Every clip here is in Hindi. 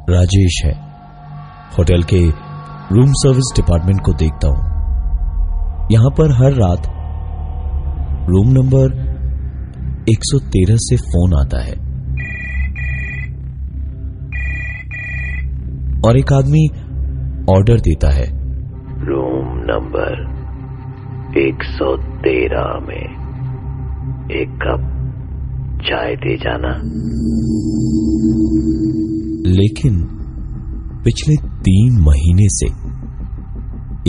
राजेश है। होटल के रूम सर्विस डिपार्टमेंट को देखता हूं। यहां पर हर रात रूम नंबर 113 से फोन आता है और एक आदमी ऑर्डर देता है, रूम नंबर 113 में एक कप चाय दे जाना। लेकिन पिछले 3 महीने से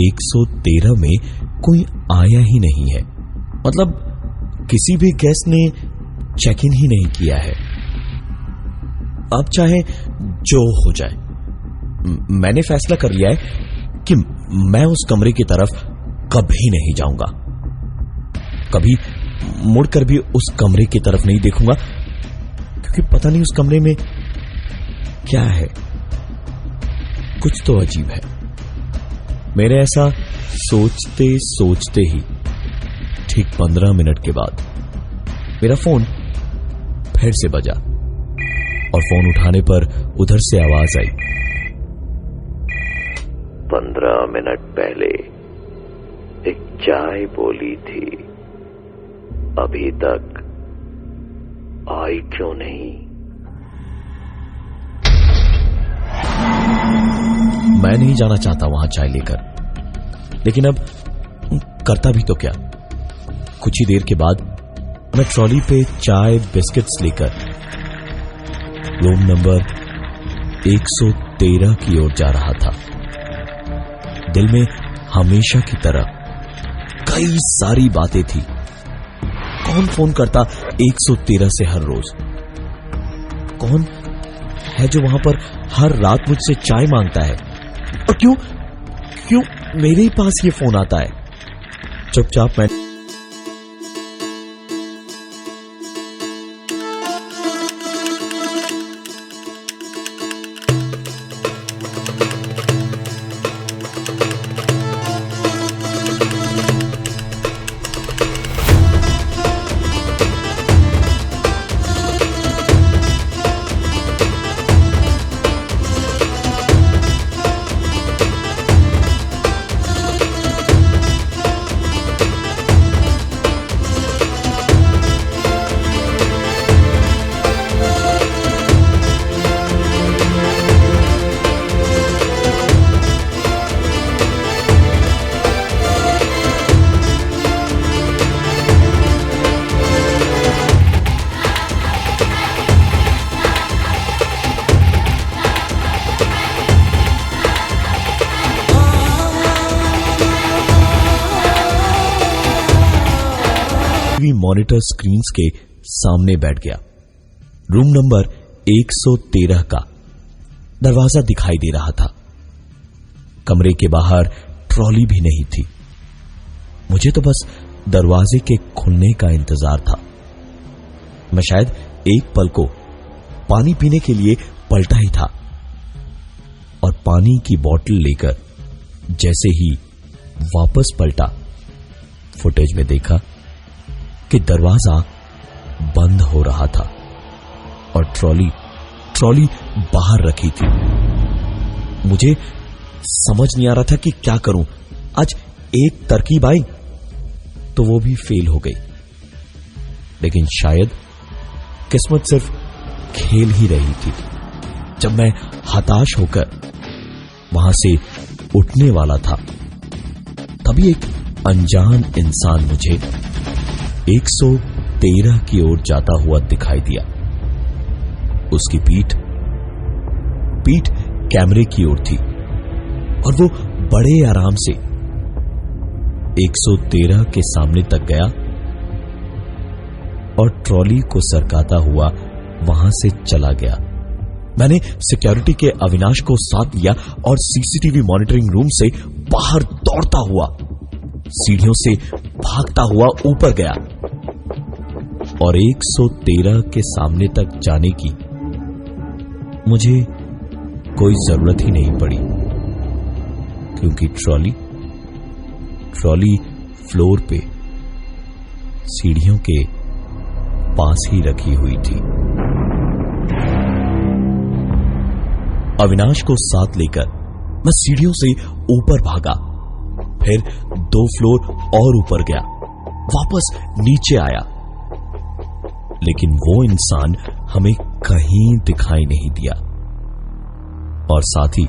113 में कोई आया ही नहीं है। मतलब किसी भी गेस्ट ने चेक इन ही नहीं किया है। अब चाहे जो हो जाए, मैंने फैसला कर लिया है कि मैं उस कमरे की तरफ कभी नहीं जाऊंगा। कभी मुड़कर भी उस कमरे की तरफ नहीं देखूंगा, क्योंकि पता नहीं उस कमरे में क्या है। कुछ तो अजीब है। मेरे ऐसा सोचते सोचते ही ठीक 15 मिनट के बाद मेरा फोन फिर से बजा और फोन उठाने पर उधर से आवाज आई, 15 मिनट पहले एक चाय बोली थी, अभी तक आई क्यों नहीं? मैं नहीं जाना चाहता वहां चाय लेकर, लेकिन अब करता भी तो क्या। कुछ ही देर के बाद मैं ट्रॉली पे चाय बिस्किट्स लेकर रूम नंबर 113 की ओर जा रहा था। दिल में हमेशा की तरह कई सारी बातें थी। कौन फोन करता 113 से हर रोज? कौन है जो वहां पर हर रात मुझसे चाय मांगता है? और क्यों मेरे ही पास ये फोन आता है? चुपचाप मैं मॉनिटर स्क्रीन्स के सामने बैठ गया। रूम नंबर 113 का दरवाजा दिखाई दे रहा था। कमरे के बाहर ट्रॉली भी नहीं थी। मुझे तो बस दरवाजे के खुलने का इंतजार था। मैं शायद एक पल को पानी पीने के लिए पलटा ही था और पानी की बोतल लेकर जैसे ही वापस पलटा, फुटेज में देखा कि दरवाजा बंद हो रहा था और ट्रॉली बाहर रखी थी। मुझे समझ नहीं आ रहा था कि क्या करूं। आज एक तरकीब आई तो वो भी फेल हो गई। लेकिन शायद किस्मत सिर्फ खेल ही रही थी। जब मैं हताश होकर वहां से उठने वाला था, तभी एक अनजान इंसान मुझे 113 की ओर जाता हुआ दिखाई दिया। उसकी पीठ कैमरे की ओर थी और वो बड़े आराम से 113 के सामने तक गया और ट्रॉली को सरकाता हुआ वहां से चला गया। मैंने सिक्योरिटी के अविनाश को साथ लिया और सीसीटीवी मॉनिटरिंग रूम से बाहर दौड़ता हुआ सीढ़ियों से भागता हुआ ऊपर गया और 113 के सामने तक जाने की मुझे कोई जरूरत ही नहीं पड़ी, क्योंकि ट्रॉली फ्लोर पे सीढ़ियों के पास ही रखी हुई थी। अविनाश को साथ लेकर मैं सीढ़ियों से ऊपर भागा, फिर 2 फ्लोर और ऊपर गया, वापस नीचे आया, लेकिन वो इंसान हमें कहीं दिखाई नहीं दिया। और साथ ही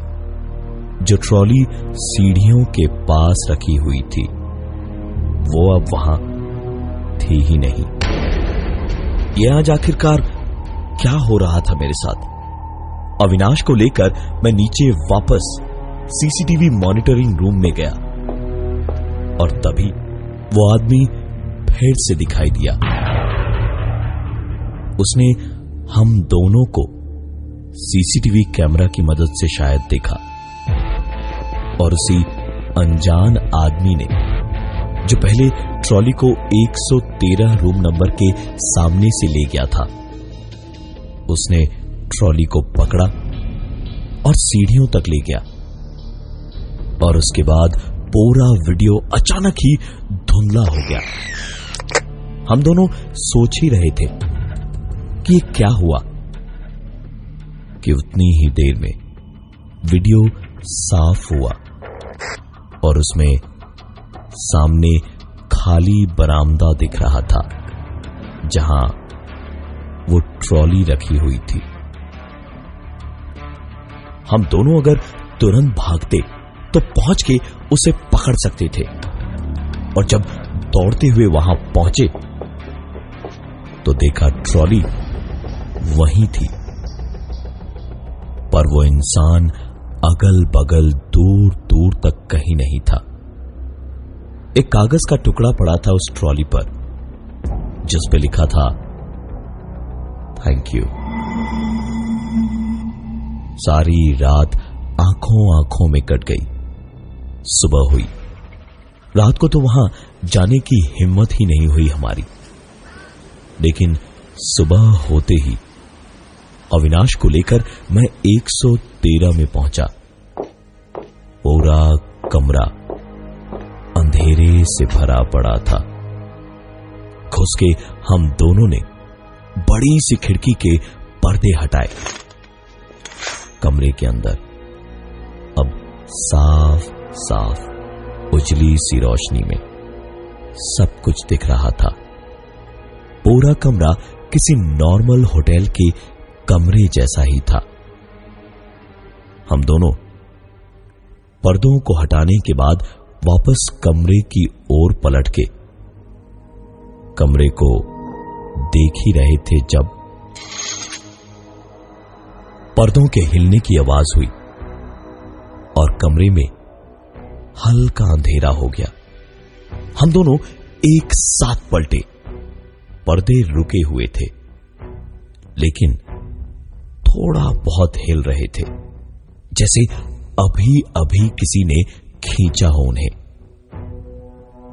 जो ट्रॉली सीढ़ियों के पास रखी हुई थी वो अब वहां थी ही नहीं। यह आज आखिरकार क्या हो रहा था मेरे साथ? अविनाश को लेकर मैं नीचे वापस सीसीटीवी मॉनिटरिंग रूम में गया और तभी वो आदमी फिर से दिखाई दिया। उसने हम दोनों को सीसीटीवी कैमरा की मदद से शायद देखा और उसी अनजान आदमी ने, जो पहले ट्रॉली को 113 रूम नंबर के सामने से ले गया था, उसने ट्रॉली को पकड़ा और सीढ़ियों तक ले गया। और उसके बाद पूरा वीडियो अचानक ही धुंधला हो गया। हम दोनों सोच ही रहे थे कि ये क्या हुआ कि उतनी ही देर में वीडियो साफ हुआ और उसमें सामने खाली बरामदा दिख रहा था जहां वो ट्रॉली रखी हुई थी। हम दोनों अगर तुरंत भागते तो पहुंच के उसे पकड़ सकते थे, और जब दौड़ते हुए वहां पहुंचे तो देखा ट्रॉली वहीं थी, पर वो इंसान अगल बगल दूर दूर तक कहीं नहीं था। एक कागज का टुकड़ा पड़ा था उस ट्रॉली पर, जिस पे लिखा था थैंक यू। सारी रात आंखों आंखों में कट गई। सुबह हुई। रात को तो वहां जाने की हिम्मत ही नहीं हुई हमारी, लेकिन सुबह होते ही अविनाश को लेकर मैं 113 में पहुंचा। पूरा कमरा अंधेरे से भरा पड़ा था। घुस के हम दोनों ने बड़ी सी खिड़की के पर्दे हटाए। कमरे के अंदर अब साफ साफ उजली सी रोशनी में सब कुछ दिख रहा था। पूरा कमरा किसी नॉर्मल होटल के कमरे जैसा ही था। हम दोनों पर्दों को हटाने के बाद वापस कमरे की ओर पलट के कमरे को देख ही रहे थे जब पर्दों के हिलने की आवाज हुई और कमरे में हल्का अंधेरा हो गया। हम दोनों एक साथ पलटे। पर्दे रुके हुए थे, लेकिन थोड़ा बहुत हिल रहे थे, जैसे अभी अभी किसी ने खींचा हो उन्हें।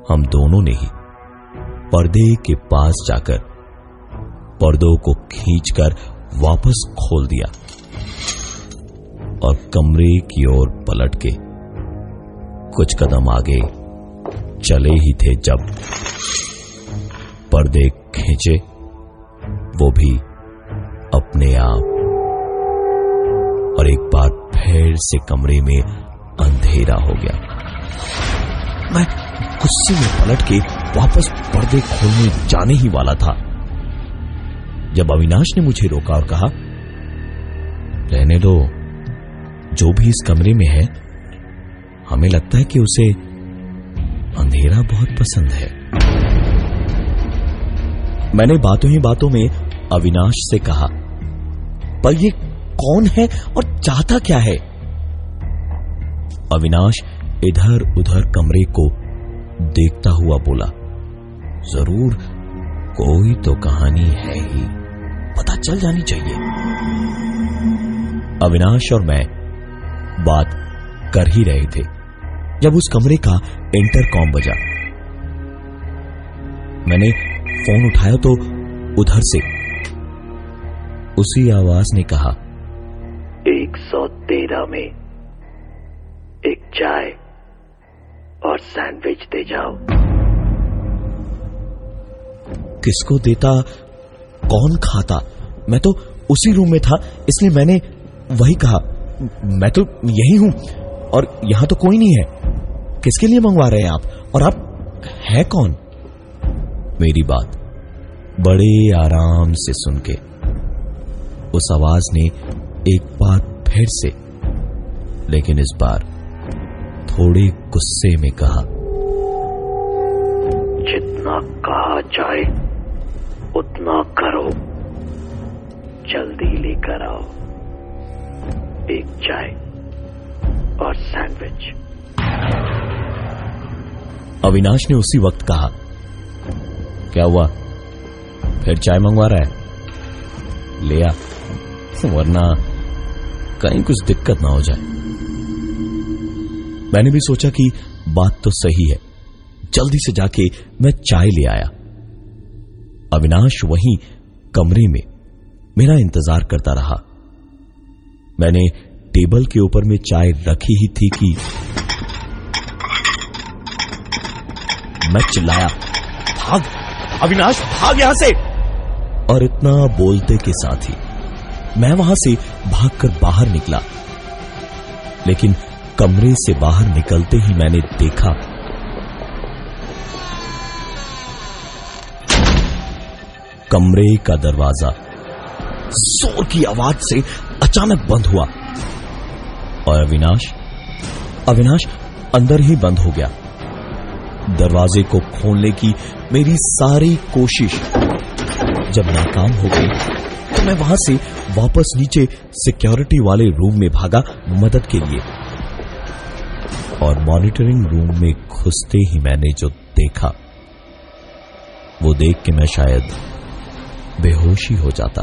हम दोनों ने ही पर्दे के पास जाकर पर्दों को खींचकर वापस खोल दिया और कमरे की ओर पलट के कुछ कदम आगे चले ही थे जब पर्दे खींचे, वो भी अपने आप, और एक बार फिर से कमरे में अंधेरा हो गया। मैं गुस्से में पलट के वापस पर्दे खोलने जाने ही वाला था जब अविनाश ने मुझे रोका और कहा, रहने दो, जो भी इस कमरे में है हमें लगता है कि उसे अंधेरा बहुत पसंद है। मैंने बातों ही बातों में अविनाश से कहा, पर ये कौन है और चाहता क्या है? अविनाश इधर उधर कमरे को देखता हुआ बोला, जरूर कोई तो कहानी है ही, पता चल जानी चाहिए। अविनाश और मैं बात कर ही रहे थे जब उस कमरे का इंटरकॉम बजा। मैंने फोन उठाया तो उधर से उसी आवाज ने कहा, 113 में एक चाय और सैंडविच दे जाओ। किसको देता, कौन खाता? मैं तो उसी रूम में था, इसलिए मैंने वही कहा, मैं तो यही हूं और यहां तो कोई नहीं है। किसके लिए मंगवा रहे हैं आप? और आप है कौन? मेरी बात बड़े आराम से सुन के उस आवाज ने एक बार फिर से, लेकिन इस बार थोड़े गुस्से में कहा, जितना कहा जाए उतना करो, जल्दी लेकर आओ एक चाय और सैंडविच। अविनाश ने उसी वक्त कहा, क्या हुआ, फिर चाय मंगवा रहा है? ले आ, वरना कहीं कुछ दिक्कत ना हो जाए। मैंने भी सोचा कि बात तो सही है, जल्दी से जाके मैं चाय ले आया। अविनाश वहीं कमरे में मेरा इंतजार करता रहा। मैंने टेबल के ऊपर में चाय रखी ही थी कि मैं चिल्लाया, भाग अविनाश, भाग यहां से। और इतना बोलते के साथ ही मैं वहां से भागकर बाहर निकला। लेकिन कमरे से बाहर निकलते ही मैंने देखा कमरे का दरवाजा जोर की आवाज से अचानक बंद हुआ और अविनाश अंदर ही बंद हो गया। दरवाजे को खोलने की मेरी सारी कोशिश जब नाकाम हो गई तो मैं वहां से वापस नीचे सिक्योरिटी वाले रूम में भागा मदद के लिए। और मॉनिटरिंग रूम में घुसते ही मैंने जो देखा वो देख के मैं शायद बेहोश ही हो जाता।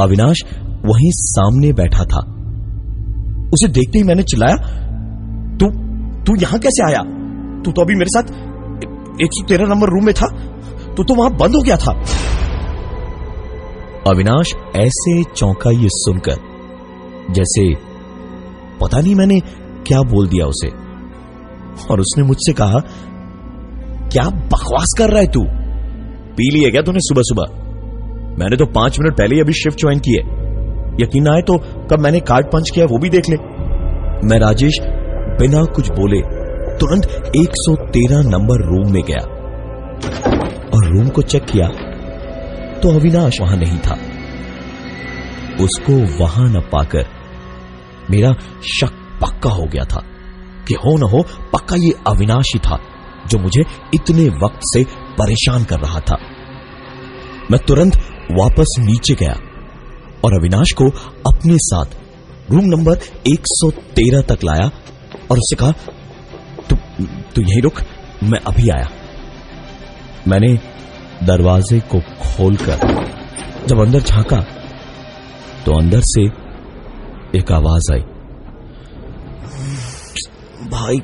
अविनाश वहीं सामने बैठा था। उसे देखते ही मैंने चिल्लाया, तू यहां कैसे आया? तू तो अभी मेरे साथ 113 नंबर रूम में था, तू तो वहां बंद हो गया था। अविनाश ऐसे चौंका ये सुनकर जैसे पता नहीं मैंने क्या बोल दिया उसे। और उसने मुझसे कहा, क्या बकवास कर रहा है तू? पी लिए क्या तूने सुबह सुबह? मैंने तो 5 मिनट पहले ही अभी शिफ्ट ज्वाइन की है। यकीन ना आए तो कब मैंने कार्ड पंच किया वो भी देख ले। मैं राजेश बिना कुछ बोले तुरंत 113 नंबर रूम में गया और रूम को चेक किया तो अविनाश वहां नहीं था। उसको वहां न पाकर मेरा शक पक्का हो गया था कि हो न हो पक्का ये अविनाश ही था जो मुझे इतने वक्त से परेशान कर रहा था। मैं तुरंत वापस नीचे गया और अविनाश को अपने साथ रूम नंबर 113 तक लाया और उससे कहा, तू यहीं रुक, मैं अभी आया। मैंने दरवाजे को खोलकर जब अंदर झांका तो अंदर से एक आवाज आई, भाई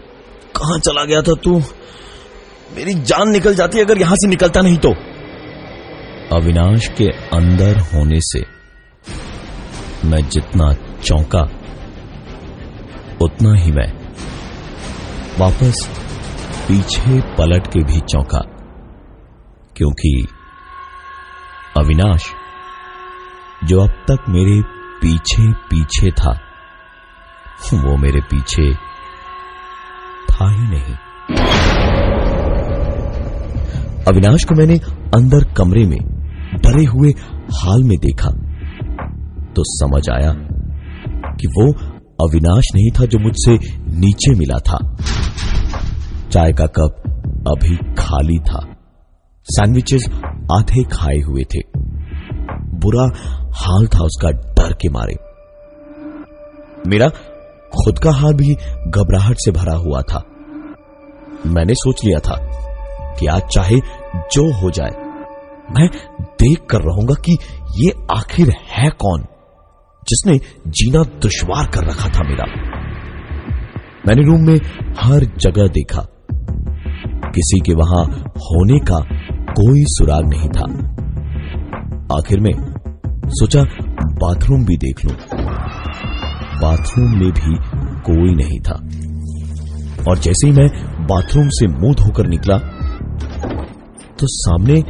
कहां चला गया था तू? मेरी जान निकल जाती अगर यहां से निकलता नहीं तो। अविनाश के अंदर होने से मैं जितना चौंका उतना ही मैं वापस पीछे पलट के भी चौंका, क्योंकि अविनाश जो अब तक मेरे पीछे पीछे था वो मेरे पीछे था ही नहीं। अविनाश को मैंने अंदर कमरे में डरे हुए हाल में देखा तो समझ आया कि वो अविनाश नहीं था जो मुझसे नीचे मिला था। चाय का कप अभी खाली था, सैंडविचेस आधे खाए हुए थे। बुरा हाल था उसका डर के मारे। मेरा खुद का हाल भी घबराहट से भरा हुआ था। मैंने सोच लिया था कि आज चाहे जो हो जाए मैं देख कर रहूंगा कि ये आखिर है कौन जिसने जीना दुश्वार कर रखा था मेरा। मैंने रूम में हर जगह देखा, किसी के वहां होने का कोई सुराग नहीं था। आखिर में सोचा बाथरूम भी देख लूं। बाथरूम में भी कोई नहीं था। और जैसे ही मैं बाथरूम से मुंह धोकर निकला तो सामने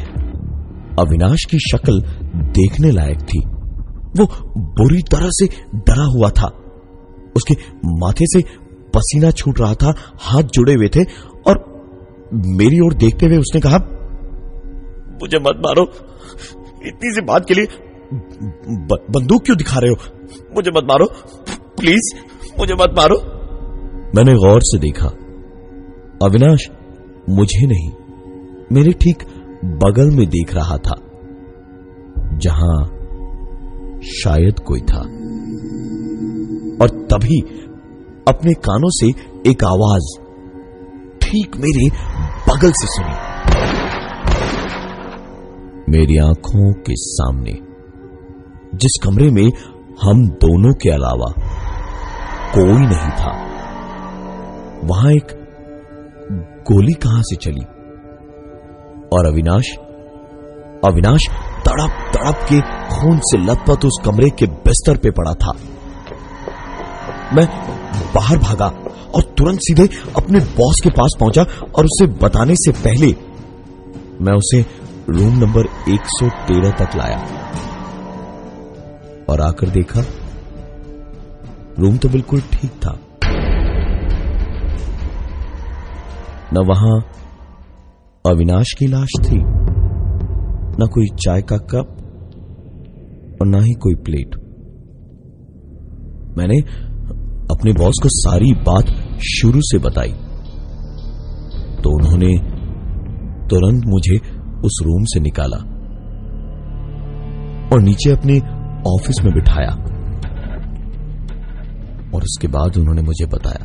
अविनाश की शक्ल देखने लायक थी। वो बुरी तरह से डरा हुआ था उसके माथे से पसीना छूट रहा था, हाथ जुड़े हुए थे और मेरी ओर देखते हुए उसने कहा, मुझे मत मारो, इतनी सी बात के लिए बंदूक क्यों दिखा रहे हो? मुझे मत मारो प्लीज, मुझे मत मारो। मैंने गौर से देखा, अविनाश मुझे नहीं, मेरे ठीक बगल में देख रहा था, जहां शायद कोई था। और तभी अपने कानों से एक आवाज ठीक मेरे बगल से सुनी। मेरी आंखों के सामने, जिस कमरे में हम दोनों के अलावा कोई नहीं था, वहां एक गोली कहां से चली और अविनाश तड़प तड़प के खून से लथपथ उस कमरे के बिस्तर पे पड़ा था। मैं बाहर भागा और तुरंत सीधे अपने बॉस के पास पहुंचा और उसे बताने से पहले मैं उसे रूम नंबर 113 तक लाया और आकर देखा, रूम तो बिल्कुल ठीक था। न वहां अविनाश की लाश थी, न कोई चाय का कप और न ही कोई प्लेट। मैंने अपने बॉस को सारी बात शुरू से बताई तो उन्होंने तुरंत मुझे उस रूम से निकाला और नीचे अपने ऑफिस में बिठाया और उसके बाद उन्होंने मुझे बताया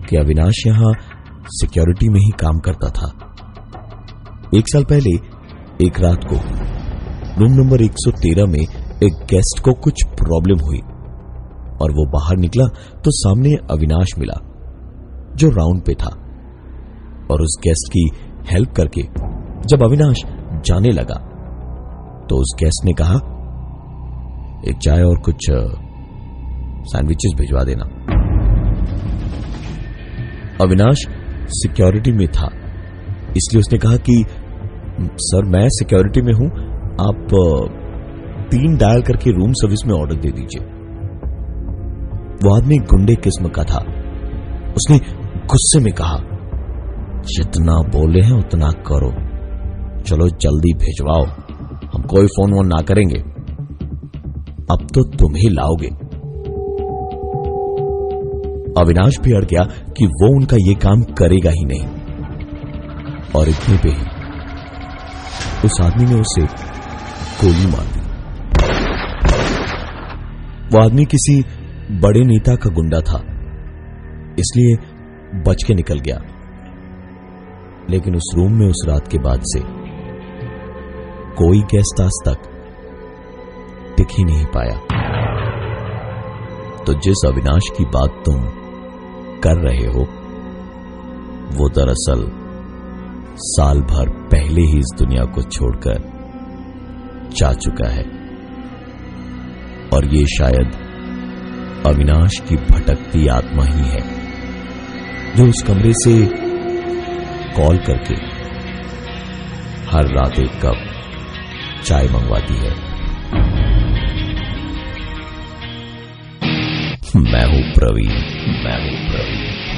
कि अविनाश यहां सिक्योरिटी में ही काम करता था। 1 साल पहले एक रात को रूम नंबर 113 में एक गेस्ट को कुछ प्रॉब्लम हुई और वो बाहर निकला तो सामने अविनाश मिला जो राउंड पे था, और उस गेस्ट की हेल्प करके जब अविनाश जाने लगा तो उस गेस्ट ने कहा, एक चाय और कुछ सैंडविचेस भिजवा देना। अविनाश सिक्योरिटी में था, इसलिए उसने कहा कि सर मैं सिक्योरिटी में हूं, आप 3 डायल करके रूम सर्विस में ऑर्डर दे दीजिए। वो आदमी गुंडे किस्म का था, उसने गुस्से में कहा, जितना बोले हैं उतना करो, चलो जल्दी भिजवाओ, हम कोई फोन वोन ना करेंगे, अब तो तुम ही लाओगे। अविनाश भी अड़ गया कि वो उनका ये काम करेगा ही नहीं, और इतने पे ही उस आदमी ने उसे गोली मार दी। वो आदमी किसी बड़े नेता का गुंडा था, इसलिए बच के निकल गया, लेकिन उस रूम में उस रात के बाद से कोई गेस्ट आज तक टिक ही नहीं पाया। तो जिस अविनाश की बात तुम कर रहे हो, वो दरअसल साल भर पहले ही इस दुनिया को छोड़कर जा चुका है, और ये शायद अविनाश की भटकती आत्मा ही है जो उस कमरे से कॉल करके हर रात एक कप चाय मंगवाती है। मैं हूं प्रवीण,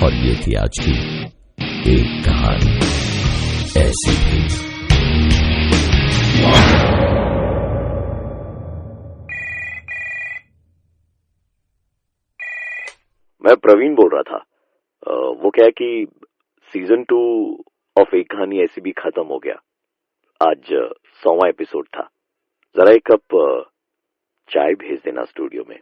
और ये थी आज की एक कहानी ऐसी थी। मैं प्रवीण बोल रहा था। वो क्या है कि सीजन 2 ऑफ एक कहानी ऐसी भी खत्म हो गया। आज 100वां एपिसोड था। जरा एक कप चाय भेज देना स्टूडियो में।